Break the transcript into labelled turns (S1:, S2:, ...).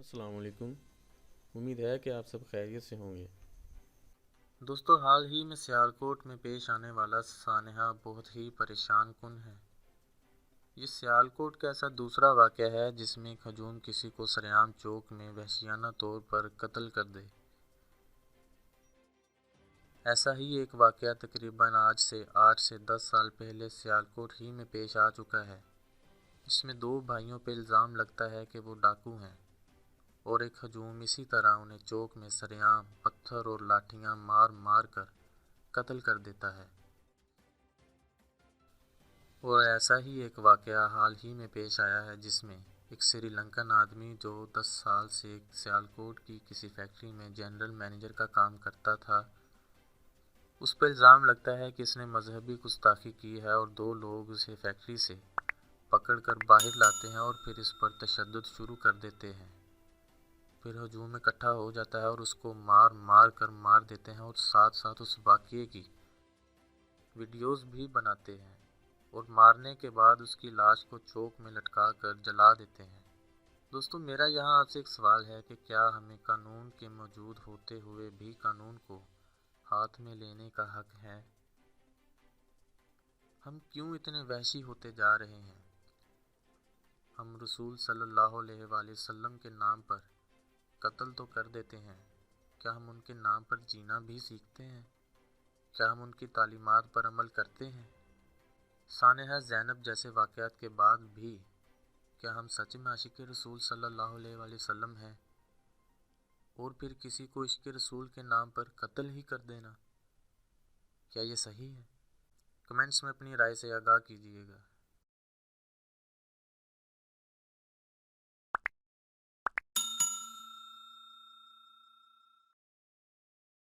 S1: السلام علیکم۔ امید ہے کہ آپ سب خیریت سے ہوں گے۔
S2: دوستو، حال ہی میں سیالکوٹ میں پیش آنے والا سانحہ بہت ہی پریشان کن ہے۔ یہ سیالکوٹ کا ایسا دوسرا واقعہ ہے جس میں ایک ہجوم کسی کو سرعام چوک میں وحشیانہ طور پر قتل کر دے۔ ایسا ہی ایک واقعہ تقریباً آج سے 8 سے 10 سال پہلے سیالکوٹ ہی میں پیش آ چکا ہے، جس میں 2 بھائیوں پہ الزام لگتا ہے کہ وہ ڈاکو ہیں، اور ایک ہجوم اسی طرح انہیں چوک میں سرعام پتھر اور لاٹھیاں مار مار کر قتل کر دیتا ہے۔ اور ایسا ہی ایک واقعہ حال ہی میں پیش آیا ہے جس میں ایک سری لنکن آدمی جو 10 سال سے سیالکوٹ کی کسی فیکٹری میں جنرل مینیجر کا کام کرتا تھا، اس پر الزام لگتا ہے کہ اس نے مذہبی گستاخی کی ہے، اور 2 لوگ اسے فیکٹری سے پکڑ کر باہر لاتے ہیں اور پھر اس پر تشدد شروع کر دیتے ہیں۔ پھر ہجوم اکٹھا ہو جاتا ہے اور اس کو مار مار کر مار دیتے ہیں، اور ساتھ ساتھ اس واقعے کی ویڈیوز بھی بناتے ہیں، اور مارنے کے بعد اس کی لاش کو چوک میں لٹکا کر جلا دیتے ہیں۔ دوستو، میرا یہاں آپ سے ایک سوال ہے کہ کیا ہمیں قانون کے موجود ہوتے ہوئے بھی قانون کو ہاتھ میں لینے کا حق ہے؟ ہم کیوں اتنے وحشی ہوتے جا رہے ہیں؟ ہم رسول صلی اللہ علیہ وآلہ وسلم کے نام پر قتل تو کر دیتے ہیں، کیا ہم ان کے نام پر جینا بھی سیکھتے ہیں؟ کیا ہم ان کی تعلیمات پر عمل کرتے ہیں؟ سانحہ زینب جیسے واقعات کے بعد بھی کیا ہم سچ میں عاشق رسول صلی اللہ علیہ وآلہ وسلم ہیں؟ اور پھر کسی کو عشق رسول کے نام پر قتل ہی کر دینا، کیا یہ صحیح ہے؟ کمنٹس میں اپنی رائے سے آگاہ کیجیے گا۔